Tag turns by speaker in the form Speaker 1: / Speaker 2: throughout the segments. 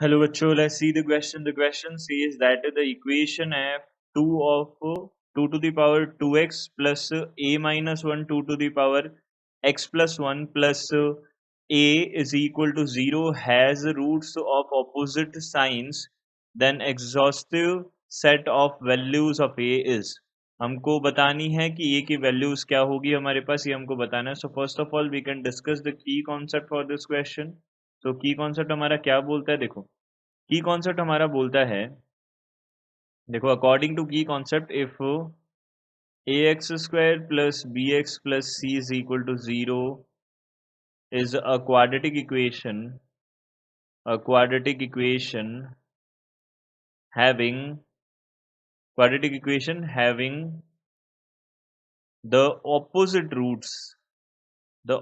Speaker 1: Hello, bachcho. Let's see the question. The question says that the equation f 2 of 2 to the power 2x plus a minus 1 2 to the power x plus 1 plus a is equal to 0 has roots of opposite signs. Then exhaustive set of values of a is. हमको बतानी है कि a की values क्या होगी हमारे पास, ये हमको बताना है. So first of all we can discuss the key concept for this question. तो की कॉन्सेप्ट हमारा क्या बोलता है, देखो की कॉन्सेप्ट हमारा बोलता है, देखो according to key concept if a x square plus b x plus c is equal to 0 is a quadratic equation having the opposite roots, the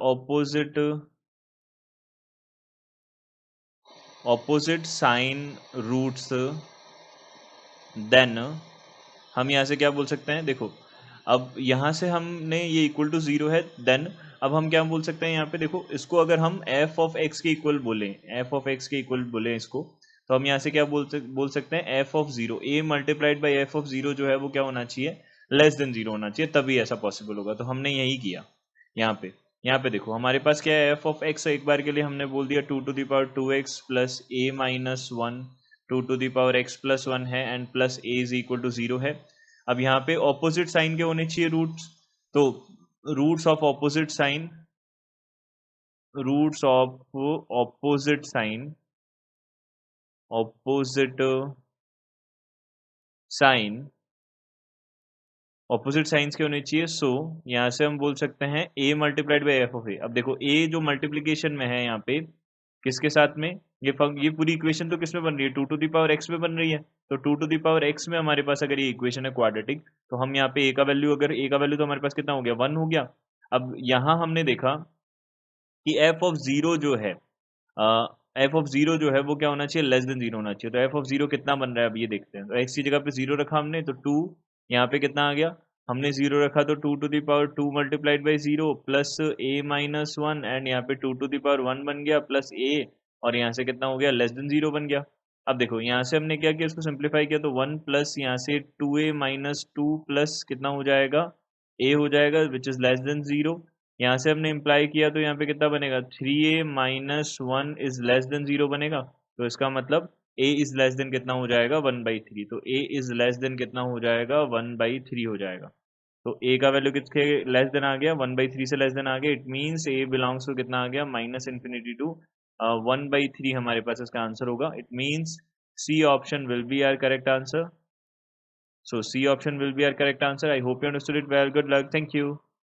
Speaker 1: opposite sign roots, then हम यहाँ से क्या बोल सकते हैं, देखो अब यहाँ से हमने ये इक्वल टू 0 है, देन अब हम क्या बोल सकते हैं यहाँ पे, देखो इसको अगर हम f ऑफ x के इक्वल बोलें, f ऑफ x के इक्वल बोलें इसको, तो हम यहाँ से क्या बोल सकते हैं, f of 0 a multiplied by f of 0 जो है वो क्या होना चाहिए, लेस देन 0 होना चाहिए, तभी ऐसा पॉसिबल होगा. तो हमने यही किया. यहाँ पे देखो हमारे पास क्या है, f ऑफ x एक बार के लिए हमने बोल दिया 2 to the power 2x plus a minus 1 2 to the power x plus 1 है and plus a is equal to 0 है. अब यहाँ पे ऑपोजिट साइन के होने चाहिए रूट्स, तो roots of opposite sign, roots of opposite sign, opposite sign, opposite signs के होने चाहिए. सो यहाँ से हम बोल सकते हैं a multiplied by F of A. अब देखो a जो मल्टीप्लीकेशन में है यहाँ पे किसके साथ में, ये पूरी इक्वेशन तो किसमें बन रही है, 2 टू द पावर x में बन रही है. तो 2 टू द पावर x में हमारे पास अगर ये इक्वेशन है क्वाड्रेटिक, तो हम यहाँ पे a का वैल्यू, अगर a का वैल्यू तो हमारे पास कितना हो गया, 1 हो गया. अब यहाँ हमने देखा कि f ऑफ 0 जो है, एफ ऑफ 0 जो है वो क्या होना चाहिए, लेस देन 0 होना चाहिए. तो एफ ऑफ 0 कितना बन रहा है, अब ये देखते हैं. तो x की जगह पे 0 रखा हमने, तो 2, यहाँ पे कितना आ गया, हमने 0 रखा तो 2 to the power 2 multiplied by 0 plus a minus 1 and यहाँ पे 2 टू द पावर 1 बन गया प्लस a, और यहाँ से कितना हो गया, लेस देन 0 बन गया. अब देखो यहाँ से हमने क्या किया, इसको सिंप्लीफाई किया, तो 1 प्लस यहाँ से 2a माइनस 2 प्लस कितना हो जाएगा, a हो जाएगा विच इज लेस देन 0. यहाँ से हमने इम्प्लाई किया तो यहाँ पे कितना बनेगा, 3a minus 1 is less than 0 बनेगा. तो इसका मतलब a इज लेस देन कितना हो जाएगा, 1/3. तो a इज लेस देन कितना हो जाएगा, 1/3 हो जाएगा. तो a का वैल्यू किसके लेस देन आ गया, 1/3 से लेस देन आ गया. It means a belongs to कितना आ गया, माइनस इन्फिनिटी टू 1/3 हमारे पास इसका आंसर होगा. It means C option will be our correct answer. So C option will be our correct answer. I hope you understood it well. Good luck. Thank you.